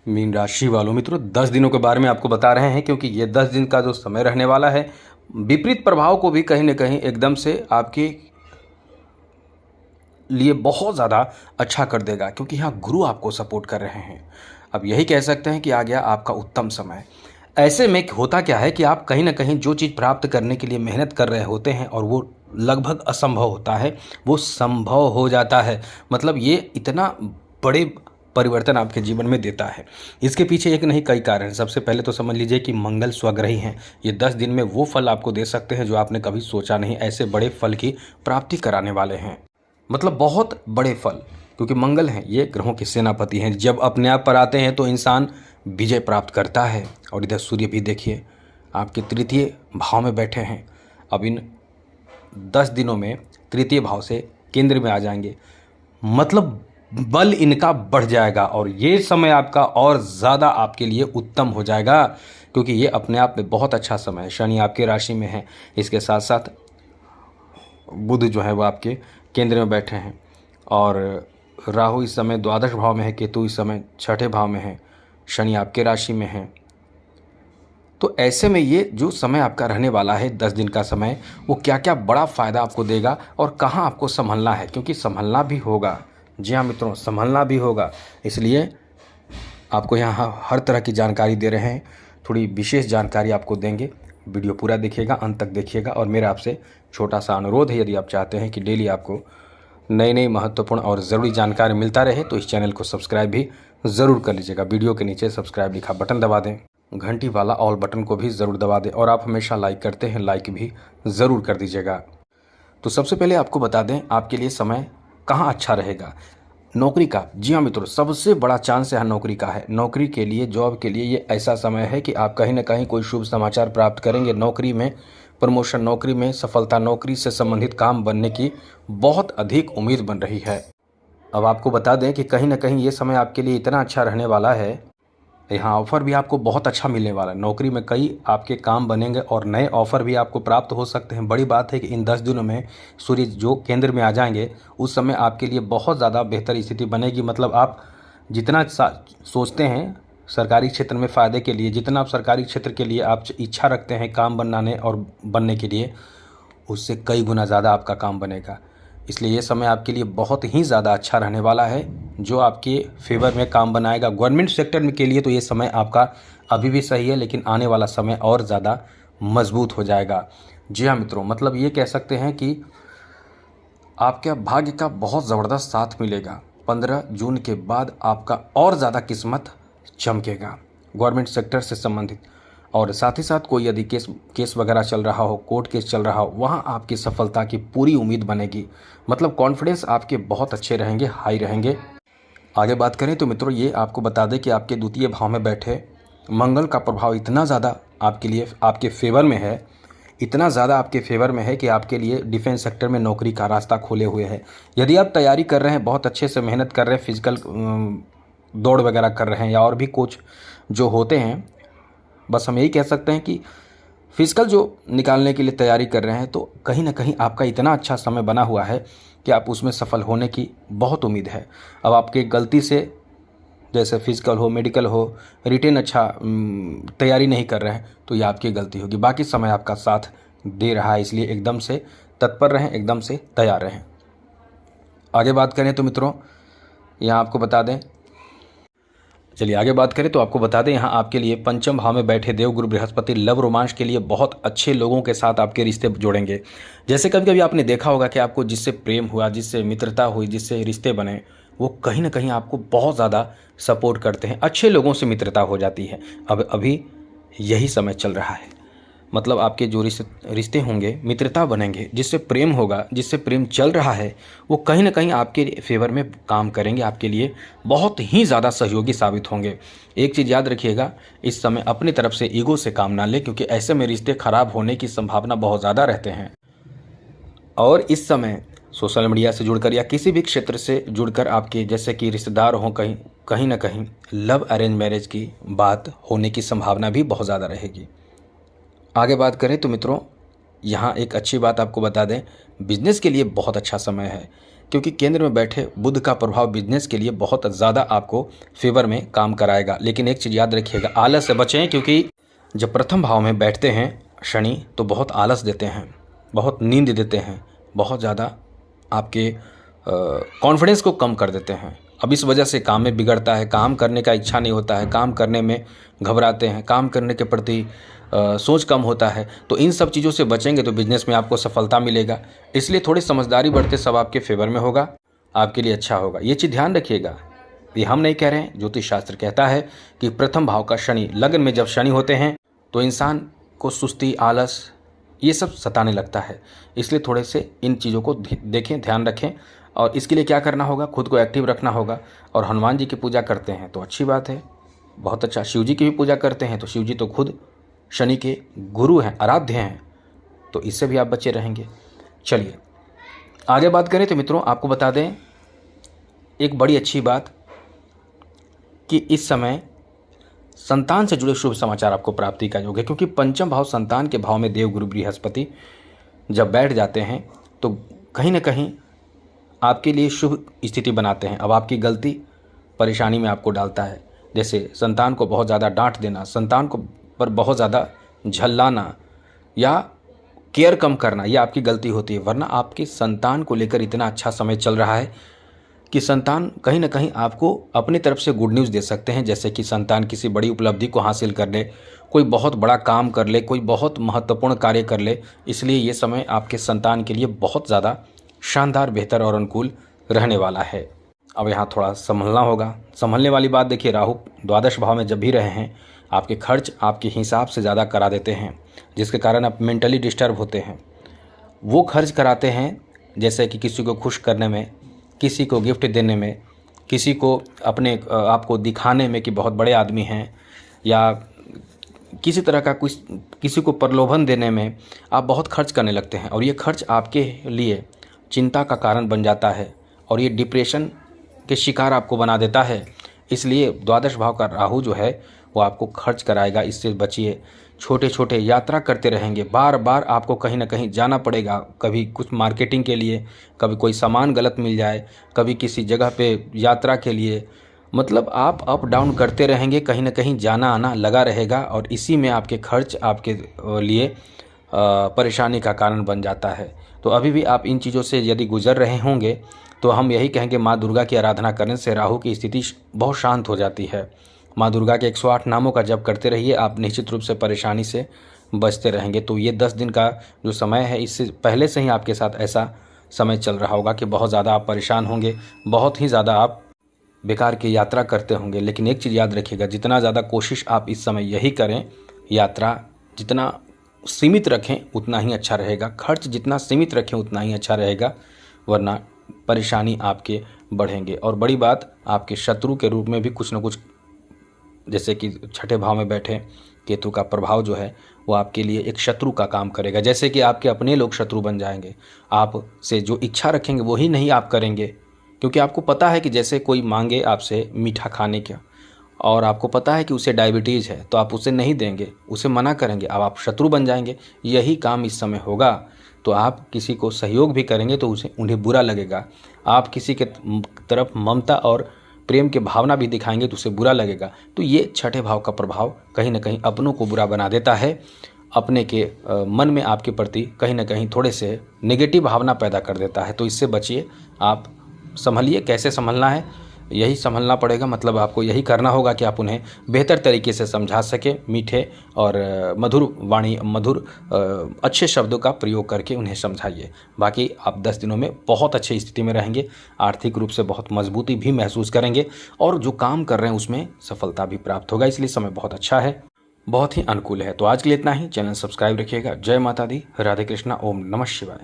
Mean राशि वालों मित्रों 10 दिनों के बारे में आपको बता रहे हैं, क्योंकि ये 10 दिन का जो समय रहने वाला है विपरीत प्रभाव को भी कहीं ना कहीं एकदम से आपके लिए बहुत ज़्यादा अच्छा कर देगा, क्योंकि यहाँ गुरु आपको सपोर्ट कर रहे हैं। अब यही कह सकते हैं कि आ गया आपका उत्तम समय। ऐसे में होता क्या है कि आप कहीं ना कहीं जो चीज़ प्राप्त करने के लिए मेहनत कर रहे होते हैं और वो लगभग असंभव होता है, वो संभव हो जाता है। मतलब ये इतना बड़े परिवर्तन आपके जीवन में देता है। इसके पीछे एक नहीं कई कारण हैं। सबसे पहले तो समझ लीजिए कि मंगल स्वग्रही हैं। ये 10 दिन में वो फल आपको दे सकते हैं जो आपने कभी सोचा नहीं, ऐसे बड़े फल की प्राप्ति कराने वाले हैं। मतलब बहुत बड़े फल, क्योंकि मंगल हैं, ये ग्रहों के सेनापति हैं। जब अपने आप पर आते हैं तो इंसान विजय प्राप्त करता है। और इधर सूर्य भी देखिए आपके तृतीय भाव में बैठे हैं। अब इन 10 दिनों में तृतीय भाव से केंद्र में आ जाएंगे, मतलब बल इनका बढ़ जाएगा और ये समय आपका और ज़्यादा आपके लिए उत्तम हो जाएगा, क्योंकि ये अपने आप में बहुत अच्छा समय है। शनि आपके राशि में है, इसके साथ साथ बुध जो है वो आपके केंद्र में बैठे हैं और राहु इस समय द्वादश भाव में है, केतु इस समय छठे भाव में है, शनि आपके राशि में है। तो ऐसे में ये जो समय आपका रहने वाला है 10 दिन का समय, वो क्या क्या बड़ा फ़ायदा आपको देगा और कहाँ आपको संभलना है, क्योंकि संभलना भी होगा। जी हाँ मित्रों, संभलना भी होगा। इसलिए आपको यहाँ हर तरह की जानकारी दे रहे हैं, थोड़ी विशेष जानकारी आपको देंगे। वीडियो पूरा देखिएगा, अंत तक देखिएगा। और मेरा आपसे छोटा सा अनुरोध है, यदि आप चाहते हैं कि डेली आपको नई नई महत्वपूर्ण और ज़रूरी जानकारी मिलता रहे तो इस चैनल को सब्सक्राइब भी ज़रूर कर लीजिएगा। वीडियो के नीचे सब्सक्राइब लिखा बटन दबा दें, घंटी वाला ऑल बटन को भी ज़रूर दबा दें, और आप हमेशा लाइक करते हैं, लाइक भी ज़रूर कर दीजिएगा। तो सबसे पहले आपको बता दें आपके लिए समय कहाँ अच्छा रहेगा। नौकरी का, जी हाँ मित्रों, सबसे बड़ा चांस यहाँ नौकरी का है। नौकरी के लिए, जॉब के लिए ये ऐसा समय है कि आप कहीं ना कहीं कोई शुभ समाचार प्राप्त करेंगे। नौकरी में प्रमोशन, नौकरी में सफलता, नौकरी से संबंधित काम बनने की बहुत अधिक उम्मीद बन रही है। अब आपको बता दें कि कहीं ना कहीं ये समय आपके लिए इतना अच्छा रहने वाला है, यहाँ ऑफ़र भी आपको बहुत अच्छा मिलने वाला है। नौकरी में कई आपके काम बनेंगे और नए ऑफ़र भी आपको प्राप्त हो सकते हैं। बड़ी बात है कि इन 10 दिनों में सूर्य जो केंद्र में आ जाएंगे, उस समय आपके लिए बहुत ज़्यादा बेहतर स्थिति बनेगी। मतलब आप जितना सोचते हैं सरकारी क्षेत्र में फ़ायदे के लिए, जितना आप सरकारी क्षेत्र के लिए आप इच्छा रखते हैं काम बनाने और बनने के लिए, उससे कई गुना ज़्यादा आपका काम बनेगा। इसलिए ये समय आपके लिए बहुत ही ज़्यादा अच्छा रहने वाला है, जो आपके फेवर में काम बनाएगा। गवर्नमेंट सेक्टर में के लिए तो ये समय आपका अभी भी सही है, लेकिन आने वाला समय और ज़्यादा मजबूत हो जाएगा। जी हाँ मित्रों, मतलब ये कह सकते हैं कि आपके भाग्य का बहुत ज़बरदस्त साथ मिलेगा। 15 जून के बाद आपका और ज़्यादा किस्मत चमकेगा गवर्नमेंट सेक्टर से संबंधित। और साथ ही साथ कोई यदि केस वगैरह चल रहा हो, कोर्ट केस चल रहा हो, वहाँ आपकी सफलता की पूरी उम्मीद बनेगी। मतलब कॉन्फिडेंस आपके बहुत अच्छे रहेंगे, हाई रहेंगे। आगे बात करें तो मित्रों, ये आपको बता दें कि आपके द्वितीय भाव में बैठे मंगल का प्रभाव इतना ज़्यादा आपके लिए आपके फेवर में है, इतना ज़्यादा आपके फेवर में है कि आपके लिए डिफेंस सेक्टर में नौकरी का रास्ता खोले हुए है। यदि आप तैयारी कर रहे हैं, बहुत अच्छे से मेहनत कर रहे हैं, फिजिकल दौड़ वगैरह कर रहे हैं, या और भी कोच जो होते हैं, बस हम यही कह सकते हैं कि फिजिकल जो निकालने के लिए तैयारी कर रहे हैं, तो कहीं ना कहीं आपका इतना अच्छा समय बना हुआ है कि आप उसमें सफल होने की बहुत उम्मीद है। अब आपके गलती से, जैसे फिजिकल हो, मेडिकल हो, रिटेन अच्छा तैयारी नहीं कर रहे हैं, तो ये आपकी गलती होगी। बाकी समय आपका साथ दे रहा है, इसलिए एकदम से तत्पर रहें, एकदम से तैयार रहें। आगे बात करें तो मित्रों, यहाँ आपको बता दें, चलिए आगे बात करें तो आपको बता दें, यहाँ आपके लिए पंचम भाव में बैठे देवगुरु बृहस्पति लव रोमांच के लिए बहुत अच्छे लोगों के साथ आपके रिश्ते जोड़ेंगे। जैसे कभी कभी आपने देखा होगा कि आपको जिससे प्रेम हुआ, जिससे मित्रता हुई, जिससे रिश्ते बने, वो कहीं ना कहीं आपको बहुत ज़्यादा सपोर्ट करते हैं, अच्छे लोगों से मित्रता हो जाती है। अब अभी यही समय चल रहा है। मतलब आपके जो रिश्ते होंगे, मित्रता बनेंगे, जिससे प्रेम होगा, जिससे प्रेम चल रहा है, वो कहीं ना कहीं आपके फेवर में काम करेंगे, आपके लिए बहुत ही ज़्यादा सहयोगी साबित होंगे। एक चीज़ याद रखिएगा, इस समय अपनी तरफ से ईगो से काम ना ले, क्योंकि ऐसे में रिश्ते खराब होने की संभावना बहुत ज़्यादा रहते हैं। और इस समय सोशल मीडिया से जुड़कर या किसी भी क्षेत्र से जुड़कर आपके जैसे कि रिश्तेदार हों, कहीं ना कहीं लव अरेंज मैरिज की बात होने की संभावना भी बहुत ज़्यादा रहेगी। आगे बात करें तो मित्रों, यहाँ एक अच्छी बात आपको बता दें, बिजनेस के लिए बहुत अच्छा समय है। क्योंकि केंद्र में बैठे बुध का प्रभाव बिजनेस के लिए बहुत ज़्यादा आपको फेवर में काम कराएगा। लेकिन एक चीज़ याद रखिएगा, आलस से बचें, क्योंकि जब प्रथम भाव में बैठते हैं शनि तो बहुत आलस देते हैं, बहुत नींद देते हैं, बहुत ज़्यादा आपके कॉन्फिडेंस को कम कर देते हैं। अब इस वजह से काम में बिगड़ता है, काम करने का इच्छा नहीं होता है, काम करने में घबराते हैं, काम करने के प्रति सोच कम होता है। तो इन सब चीज़ों से बचेंगे तो बिजनेस में आपको सफलता मिलेगा। इसलिए थोड़ी समझदारी बढ़ते सब आपके फेवर में होगा, आपके लिए अच्छा होगा। ये चीज़ ध्यान रखिएगा, ये हम नहीं कह रहे हैं, ज्योतिष शास्त्र कहता है कि प्रथम भाव का शनि, लग्न में जब शनि होते हैं तो इंसान को सुस्ती, आलस ये सब सताने लगता है। इसलिए थोड़े से इन चीज़ों को देखें, ध्यान रखें। और इसके लिए क्या करना होगा, खुद को एक्टिव रखना होगा। और हनुमान जी की पूजा करते हैं तो अच्छी बात है, बहुत अच्छा। शिव जी की भी पूजा करते हैं तो शिव जी तो खुद शनि के गुरु हैं, आराध्य हैं, तो इससे भी आप बचे रहेंगे। चलिए आगे बात करें तो मित्रों, आपको बता दें एक बड़ी अच्छी बात कि इस समय संतान से जुड़े शुभ समाचार आपको प्राप्ति का योग है, क्योंकि पंचम भाव संतान के भाव में देव गुरु बृहस्पति जब बैठ जाते हैं तो कहीं ना कहीं आपके लिए शुभ स्थिति बनाते हैं। अब आपकी गलती परेशानी में आपको डालता है, जैसे संतान को बहुत ज़्यादा डांट देना, संतान को पर बहुत ज़्यादा झल्लाना या केयर कम करना, ये आपकी गलती होती है। वरना आपके संतान को लेकर इतना अच्छा समय चल रहा है कि संतान कहीं ना कहीं आपको अपनी तरफ से गुड न्यूज़ दे सकते हैं। जैसे कि संतान किसी बड़ी उपलब्धि को हासिल कर ले, कोई बहुत बड़ा काम कर ले, कोई बहुत महत्वपूर्ण कार्य कर ले। इसलिए ये समय आपके संतान के लिए बहुत ज़्यादा शानदार, बेहतर और अनुकूल रहने वाला है। अब यहाँ थोड़ा संभलना होगा। संभलने वाली बात देखिए, राहु द्वादश भाव में जब भी रहे हैं आपके खर्च आपके हिसाब से ज़्यादा करा देते हैं, जिसके कारण आप मेंटली डिस्टर्ब होते हैं। वो खर्च कराते हैं जैसे कि किसी को खुश करने में, किसी को गिफ्ट देने में, किसी को अपने आपको दिखाने में कि बहुत बड़े आदमी हैं, या किसी तरह का कुछ किसी को प्रलोभन देने में आप बहुत खर्च करने लगते हैं। और ये खर्च आपके लिए चिंता का कारण बन जाता है और ये डिप्रेशन के शिकार आपको बना देता है। इसलिए द्वादश भाव का राहु जो है वो आपको खर्च कराएगा, इससे बचिए। छोटे छोटे यात्रा करते रहेंगे, बार बार आपको कहीं ना कहीं जाना पड़ेगा, कभी कुछ मार्केटिंग के लिए, कभी कोई सामान गलत मिल जाए, कभी किसी जगह पे यात्रा के लिए, मतलब आप अप डाउन करते रहेंगे, कहीं ना कहीं जाना आना लगा रहेगा। और इसी में आपके खर्च आपके लिए परेशानी का कारण बन जाता है। तो अभी भी आप इन चीज़ों से यदि गुजर रहे होंगे तो हम यही कहेंगे, माँ दुर्गा की आराधना करने से राहु की स्थिति बहुत शांत हो जाती है। माँ दुर्गा के 108 नामों का जप करते रहिए, आप निश्चित रूप से परेशानी से बचते रहेंगे। तो ये 10 दिन का जो समय है, इससे पहले से ही आपके साथ ऐसा समय चल रहा होगा कि बहुत ज़्यादा आप परेशान होंगे, बहुत ही ज़्यादा आप बेकार की यात्रा करते होंगे। लेकिन एक चीज़ याद रखिएगा, जितना ज़्यादा कोशिश आप इस समय यही करें, यात्रा जितना सीमित रखें उतना ही अच्छा रहेगा, खर्च जितना सीमित रखें उतना ही अच्छा रहेगा, वरना परेशानी आपके बढ़ेंगे। और बड़ी बात, आपके शत्रु के रूप में भी कुछ न कुछ, जैसे कि छठे भाव में बैठे केतु का प्रभाव जो है वो आपके लिए एक शत्रु का काम करेगा। जैसे कि आपके अपने लोग शत्रु बन जाएंगे, आपसे जो इच्छा रखेंगे वही नहीं आप करेंगे, क्योंकि आपको पता है कि जैसे कोई मांगे आपसे मीठा खाने का और आपको पता है कि उसे डायबिटीज़ है तो आप उसे नहीं देंगे, उसे मना करेंगे, अब आप शत्रु बन जाएंगे। यही काम इस समय होगा। तो आप किसी को सहयोग भी करेंगे तो उन्हें बुरा लगेगा, आप किसी के तरफ ममता और प्रेम के भावना भी दिखाएंगे तो उसे बुरा लगेगा। तो ये छठे भाव का प्रभाव कहीं ना कहीं अपनों को बुरा बना देता है, अपने के मन में आपके प्रति कहीं ना कहीं थोड़े से नेगेटिव भावना पैदा कर देता है। तो इससे बचिए, आप संभलिए। कैसे संभलना है, यही संभलना पड़ेगा, मतलब आपको यही करना होगा कि आप उन्हें बेहतर तरीके से समझा सकें, मीठे और मधुर वाणी, मधुर अच्छे शब्दों का प्रयोग करके उन्हें समझाइए। बाकी आप 10 दिनों में बहुत अच्छी स्थिति में रहेंगे, आर्थिक रूप से बहुत मजबूती भी महसूस करेंगे और जो काम कर रहे हैं उसमें सफलता भी प्राप्त होगा। इसलिए समय बहुत अच्छा है, बहुत ही अनुकूल है। तो आज के लिए इतना ही। चैनल सब्सक्राइब रखिएगा। जय माता दी, राधे कृष्णा, ओम नमः शिवाय।